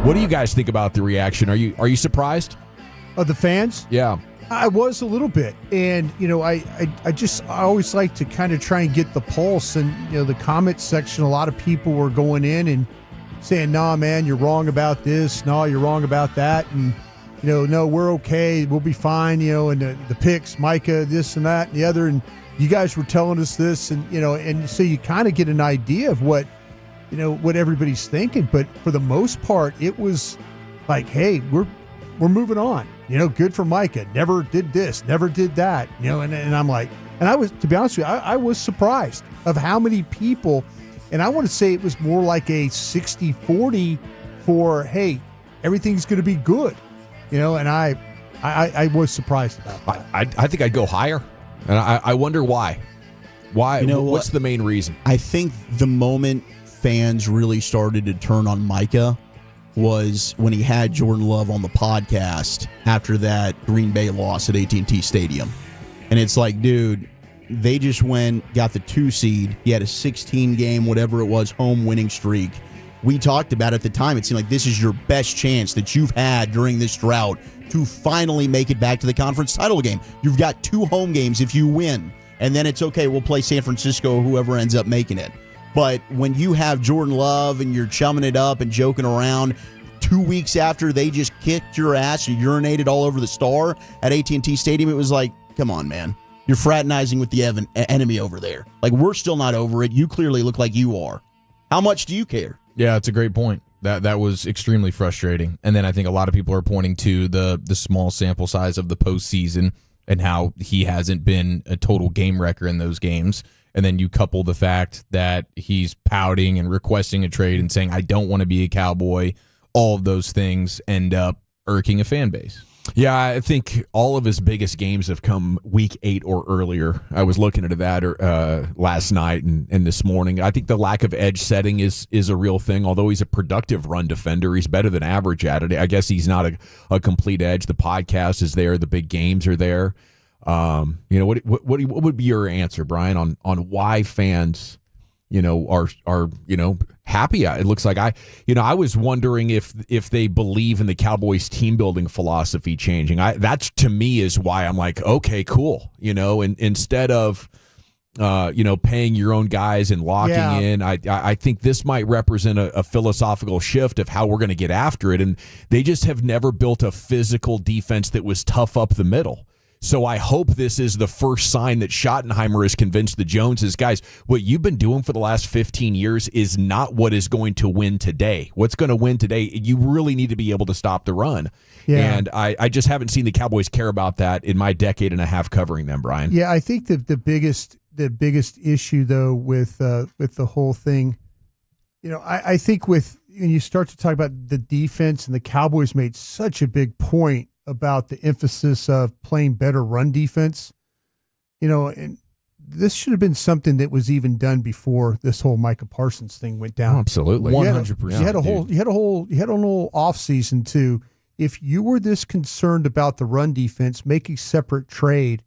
What do you guys think about the reaction? Are you surprised? Of the fans? Yeah. I was a little bit. And, I always like to kind of try and get the pulse. And, the comment section, a lot of people were going in and saying, nah, man, you're wrong about this. No, you're wrong about that. And, no, we're okay. We'll be fine, and the picks, Micah, this and that and the other. And you guys were telling us this. And, and so you kind of get an idea of what everybody's thinking. But for the most part, it was like, hey, we're moving on. Good for Micah. Never did this, never did that. And I'm like, and I was, to be honest with you, I was surprised of how many people, and I want to say it was more like a 60-40 for, hey, everything's going to be good. And I was surprised about that. I think I'd go higher. And I wonder why. Why? What's the main reason? I think the moment fans really started to turn on Micah was when he had Jordan Love on the podcast after that Green Bay loss at AT&T Stadium. And it's like, dude, they just got the 2 seed. He had a 16-game, whatever it was, home winning streak. We talked about at the time, it seemed like this is your best chance that you've had during this drought to finally make it back to the conference title game. You've got 2 home games if you win, and then it's okay, we'll play San Francisco or whoever ends up making it. But when you have Jordan Love and you're chumming it up and joking around 2 weeks after they just kicked your ass and urinated all over the Star at AT&T Stadium, it was like, come on, man. You're fraternizing with the enemy over there. Like, we're still not over it. You clearly look like you are. How much do you care? Yeah, it's a great point. That was extremely frustrating. And then I think a lot of people are pointing to the small sample size of the postseason and how he hasn't been a total game wrecker in those games. And then you couple the fact that he's pouting and requesting a trade and saying, I don't want to be a Cowboy. All of those things end up irking a fan base. Yeah, I think all of his biggest games have come week 8 or earlier. I was looking at that last night and this morning. I think the lack of edge setting is a real thing. Although he's a productive run defender, he's better than average at it. I guess he's not a complete edge. The podcast is there. The big games are there. What would be your answer, Brian, on why fans, are happy? It looks like I was wondering if they believe in the Cowboys team building philosophy changing. That's to me is why I'm like, okay, cool. And instead of paying your own guys and locking in, I think this might represent a philosophical shift of how we're going to get after it. And they just have never built a physical defense that was tough up the middle. So I hope this is the first sign that Schottenheimer has convinced the Joneses, guys, what you've been doing for the last 15 years is not what is going to win today. What's going to win today, you really need to be able to stop the run. Yeah. And I just haven't seen the Cowboys care about that in my decade and a half covering them, Brian. Yeah, I think that the biggest issue, though, with the whole thing, I think when you start to talk about the defense, and the Cowboys made such a big point about the emphasis of playing better run defense, and this should have been something that was even done before this whole Micah Parsons thing went down. Oh, absolutely. 100%. You had a whole off season too. If you were this concerned about the run defense, make a separate trade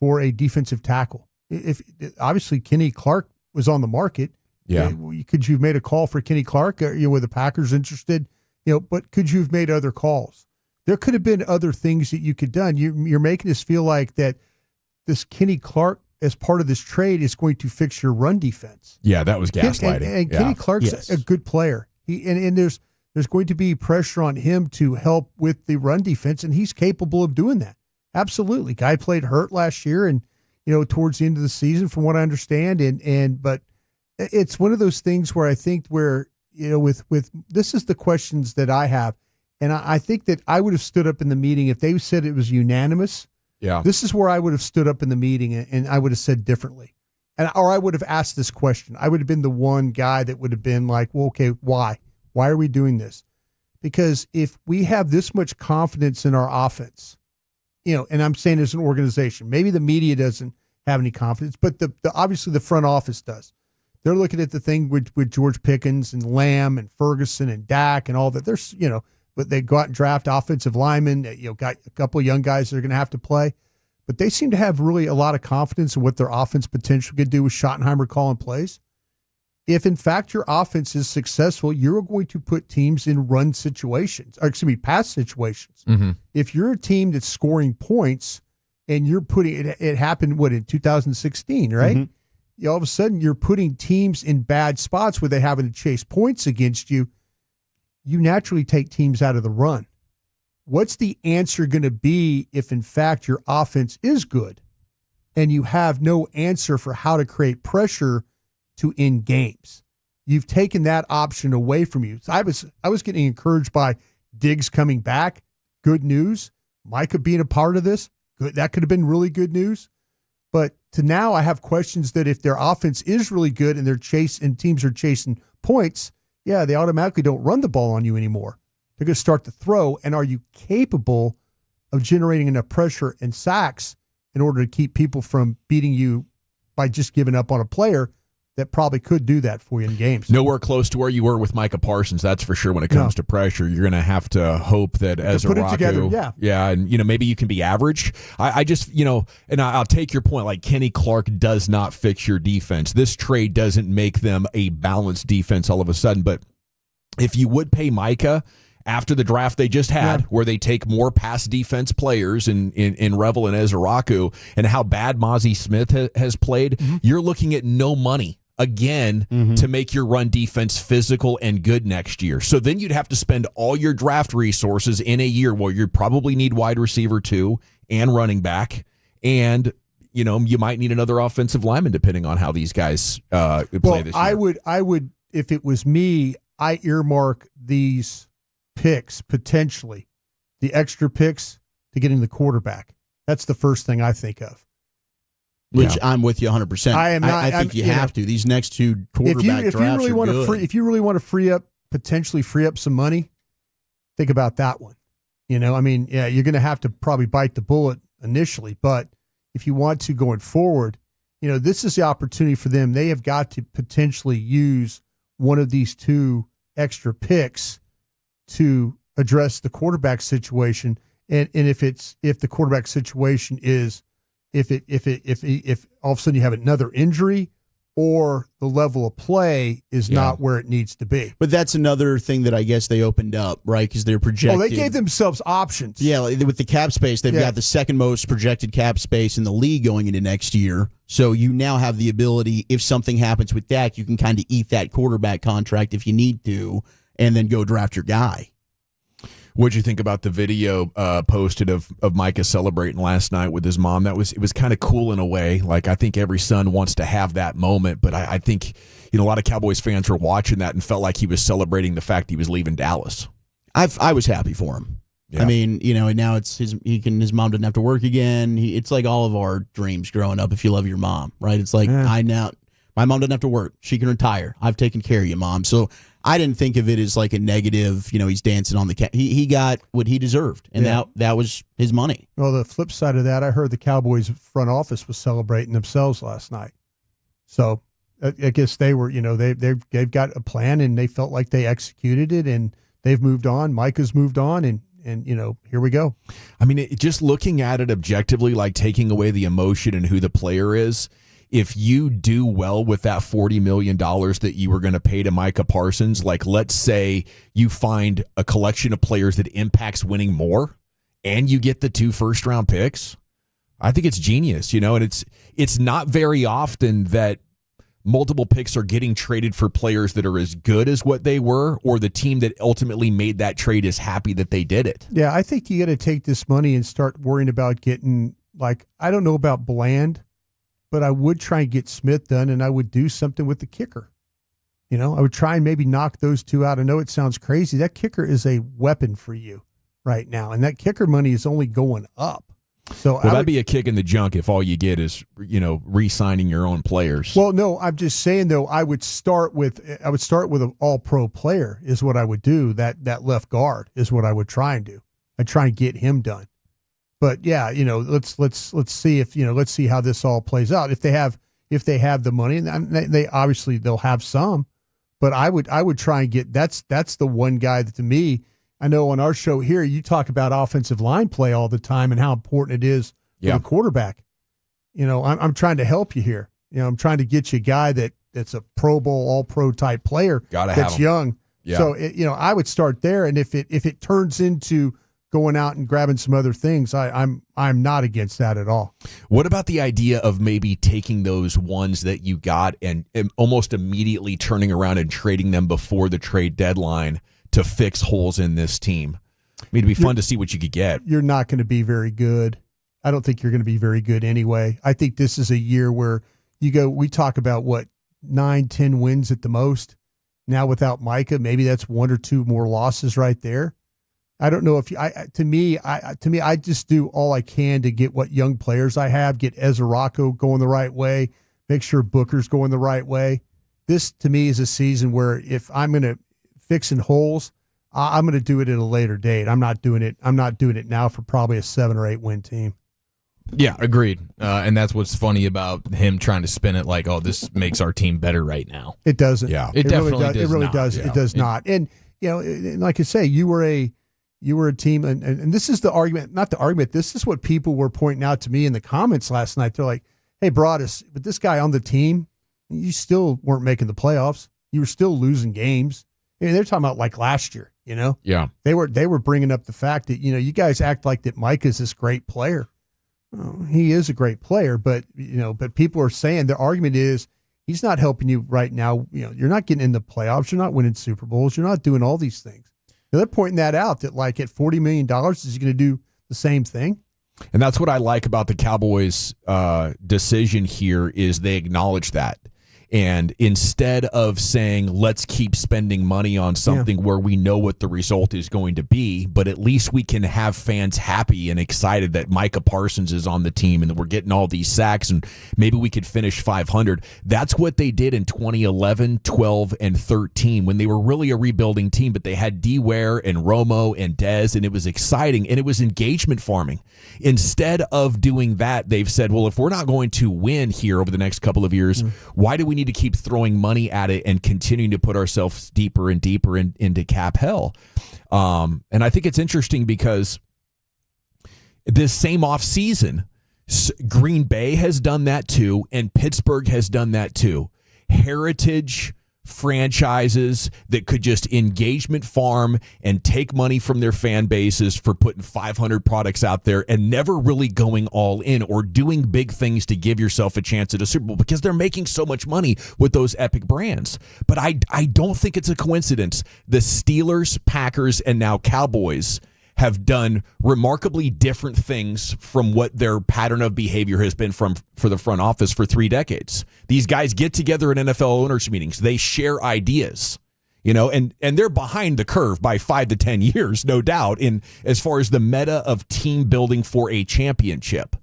for a defensive tackle. If obviously Kenny Clark was on the market, could you have made a call for Kenny Clark? Were the Packers interested? But could you have made other calls? There could have been other things that you could have done. You're making us feel like that this Kenny Clark, as part of this trade, is going to fix your run defense. Yeah, that was gaslighting. And Kenny Clark's a good player. And there's going to be pressure on him to help with the run defense, and he's capable of doing that. Absolutely. Guy played hurt last year and, towards the end of the season, from what I understand. But it's one of those things where I think with this is the questions that I have. And I think that I would have stood up in the meeting if they said it was unanimous. Yeah. This is where I would have stood up in the meeting and I would have said differently. Or I would have asked this question. I would have been the one guy that would have been like, well, okay, why? Why are we doing this? Because if we have this much confidence in our offense, and I'm saying as an organization, maybe the media doesn't have any confidence, but obviously the front office does. They're looking at the thing with George Pickens and Lamb and Ferguson and Dak and all that. There's, but they go out and draft offensive linemen. Got a couple of young guys that are going to have to play. But they seem to have really a lot of confidence in what their offense potential could do with Schottenheimer calling plays. if in fact your offense is successful, you're going to put teams in run situations, or excuse me, pass situations. Mm-hmm. If you're a team that's scoring points and you're putting it happened in 2016, right? Mm-hmm. All of a sudden you're putting teams in bad spots where they're having to chase points against you. You naturally take teams out of the run. What's the answer going to be if in fact your offense is good and you have no answer for how to create pressure to end games? You've taken that option away from you. So I was getting encouraged by Diggs coming back. Good news. Micah being a part of this. Good. That could have been really good news. But to now I have questions that if their offense is really good and teams are chasing points, yeah, they automatically don't run the ball on you anymore. They're going to start to throw. And are you capable of generating enough pressure and sacks in order to keep people from beating you by just giving up on a player that probably could do that for you in games? Nowhere close to where you were with Micah Parsons, that's for sure. When it comes to pressure, you're going to have to hope that as a put it together, and maybe you can be average. I just, and I'll take your point. Like Kenny Clark does not fix your defense. This trade doesn't make them a balanced defense all of a sudden. But if you would pay Micah after the draft they just had, where they take more pass defense players in Revel and Ezraku, and how bad Mozzie Smith has played, you're looking at no money again to make your run defense physical and good next year. So then you'd have to spend all your draft resources in a year where you probably need wide receiver 2 and running back, and you might need another offensive lineman depending on how these guys play this year. I would, if it was me, I earmark these picks, potentially the extra picks, to getting the quarterback. That's the first thing I think of. Which I'm with you 100%. I am not. I think you have to. These next two quarterback drafts are good. If you really want to potentially free up some money, think about that one. You're going to have to probably bite the bullet initially, but if you want to going forward, this is the opportunity for them. They have got to potentially use one of these two extra picks to address the quarterback situation. And if the quarterback situation is if all of a sudden you have another injury or the level of play is not where it needs to be. But that's another thing that I guess they opened up, right? Because they're projected. Oh, they gave themselves options. Yeah, with the cap space, they've got the second most projected cap space in the league going into next year. So you now have the ability, if something happens with Dak, you can kind of eat that quarterback contract if you need to, and then go draft your guy. What'd you think about the video posted of Micah celebrating last night with his mom? It was kind of cool in a way. Like, I think every son wants to have that moment, but I think a lot of Cowboys fans were watching that and felt like he was celebrating the fact he was leaving Dallas. I was happy for him. Yeah. I mean, and now it's his mom doesn't have to work again. It's like all of our dreams growing up. If you love your mom, right? It's like my mom doesn't have to work. She can retire. I've taken care of you, Mom. So I didn't think of it as like a negative, he's dancing on the he got what he deserved, and that was his money. Well, the flip side of that, I heard the Cowboys front office was celebrating themselves last night. So I guess they were, they've got a plan, and they felt like they executed it, and they've moved on. Micah's moved on, and here we go. I mean, just looking at it objectively, like taking away the emotion and who the player is, if you do well with that $40 million that you were going to pay to Micah Parsons, like let's say you find a collection of players that impacts winning more and you get the 2 first-round picks, I think it's genius, and it's not very often that multiple picks are getting traded for players that are as good as what they were, or the team that ultimately made that trade is happy that they did it. Yeah, I think you got to take this money and start worrying about getting, I don't know about Bland, but I would try and get Smith done, and I would do something with the kicker. I would try and maybe knock those two out. I know it sounds crazy. That kicker is a weapon for you right now, and that kicker money is only going up. So that'd be a kick in the junk if all you get is, re-signing your own players. Well, no, I'm just saying though, I would start with an all-pro player is what I would do. That left guard is what I would try and do. I'd try and get him done. But yeah, let's see if let's see how this all plays out. If they have the money, and they obviously they'll have some, but I would try and get that's the one guy that to me, I know on our show here you talk about offensive line play all the time and how important it is for the quarterback. I'm trying to help you here. I'm trying to get you a guy that that's a Pro Bowl, All Pro type player. Gotta have that's him. young. Yeah. So I would start there, and if it turns into going out and grabbing some other things, I'm not against that at all. What about the idea of maybe taking those ones that you got and almost immediately turning around and trading them before the trade deadline to fix holes in this team? I mean, it'd be fun to see what you could get. You're not going to be very good. I don't think you're going to be very good anyway. I think this is a year where we talk about 9-10 wins at the most. Now without Micah, maybe that's 1 or 2 more losses right there. I don't know if to me, I just do all I can to get what young players I have, get Ezra Rocco going the right way, make sure Booker's going the right way. This to me is a season where if I'm going to fix in holes, I'm going to do it at a later date. I'm not doing it now for probably a 7 or 8 win team. Yeah, agreed. And that's what's funny about him trying to spin it like, oh, this makes our team better right now. It doesn't. Yeah, it definitely really does. It really not. does. Yeah. It does not. And like I say, you were a team, and this is the argument, not the argument. This is what people were pointing out to me in the comments last night. They're like, "Hey, Broadus, but this guy on the team, you still weren't making the playoffs. You were still losing games." I mean, they're talking about like last year. Yeah, they were bringing up the fact that you guys act like that Micah's this great player. Well, he is a great player, but people are saying the argument is he's not helping you right now. You're not getting in the playoffs. You're not winning Super Bowls. You're not doing all these things. They're pointing that out, that like at $40 million, is he going to do the same thing? and that's what I like about the Cowboys' decision here is they acknowledge that. And instead of saying, let's keep spending money on something where we know what the result is going to be, but at least we can have fans happy and excited that Micah Parsons is on the team and that we're getting all these sacks and maybe we could finish 500. That's what they did in 2011, 12, and 13 when they were really a rebuilding team, but they had D. Ware and Romo and Dez, and it was exciting, and it was engagement farming. Instead of doing that, they've said, well, if we're not going to win here over the next couple of years, why do we need to keep throwing money at it and continuing to put ourselves deeper and deeper into cap hell? And I think it's interesting because this same offseason, Green Bay has done that too, and Pittsburgh has done that too. Heritage franchises that could just engagement farm and take money from their fan bases for putting 500 products out there and never really going all in or doing big things to give yourself a chance at a Super Bowl because they're making so much money with those epic brands. But I don't think it's a coincidence. The Steelers, Packers, and now Cowboys have done remarkably different things from what their pattern of behavior has been for the front office for 3 decades. These guys get together in NFL owners meetings. They share ideas, and they're behind the curve by 5 to 10 years, no doubt, in as far as the meta of team building for a championship.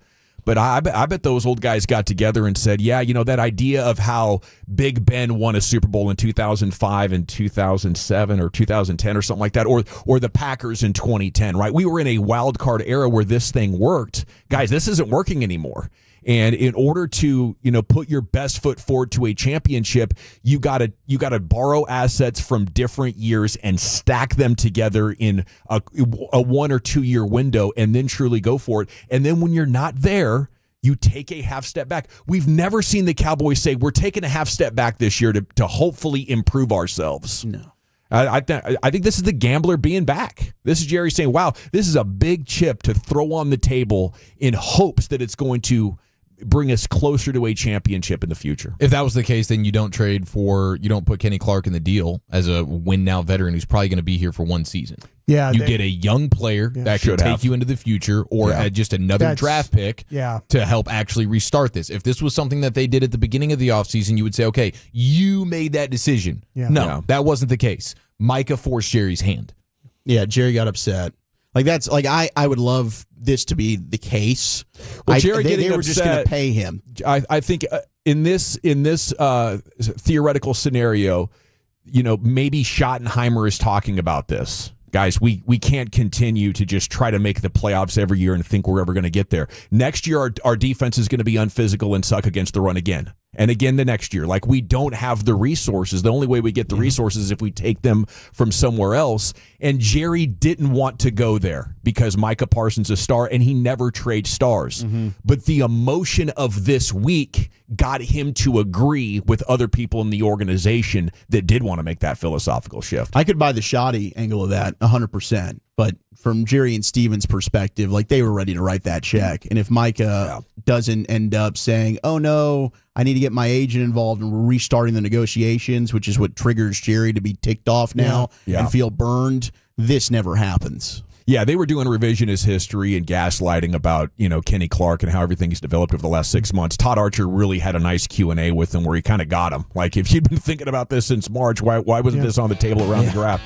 But I bet those old guys got together and said, yeah, that idea of how Big Ben won a Super Bowl in 2005 and 2007 or 2010 or something like that, or the Packers in 2010, right? We were in a wild card era where this thing worked. Guys, this isn't working anymore. And in order to, put your best foot forward to a championship, you gotta borrow assets from different years and stack them together in a 1 or 2 year window and then truly go for it. And then when you're not there, you take a half step back. We've never seen the Cowboys say, we're taking a half step back this year to hopefully improve ourselves. No. I think this is the gambler being back. This is Jerry saying, wow, this is a big chip to throw on the table in hopes that it's going to bring us closer to a championship in the future. If that was the case, then you don't put Kenny Clark in the deal as a win now veteran who's probably going to be here for 1 season. Yeah, you get a young player that could take you into the future, or just another draft pick to help actually restart this. If this was something that they did at the beginning of the offseason, you would say, okay, you made that decision. Yeah. No, that wasn't the case. Micah forced Jerry's hand. Yeah, Jerry got upset. I would love this to be the case. Well, Jerry they were just going to pay him. I think in this theoretical scenario, maybe Schottenheimer is talking about this. Guys, we can't continue to just try to make the playoffs every year and think we're ever going to get there. Next year, our defense is going to be unphysical and suck against the run again. and again the next year. Like, we don't have the resources. The only way we get the resources is if we take them from somewhere else. And Jerry didn't want to go there because Micah Parsons is a star, and he never trades stars. But the emotion of this week got him to agree with other people in the organization that did want to make that philosophical shift. I could buy the shoddy angle of that 100%, but from Jerry and Steven's perspective, like, they were ready to write that check. And if Micah doesn't end up saying, oh no, I need to get my agent involved and we're restarting the negotiations, which is what triggers Jerry to be ticked off now and feel burned, this never happens. Yeah, they were doing revisionist history and gaslighting about, Kenny Clark and how everything's developed over the last 6 months. Todd Archer really had a nice Q&A with him where he kind of got him. Like, if you'd been thinking about this since March, why wasn't this on the table around the draft?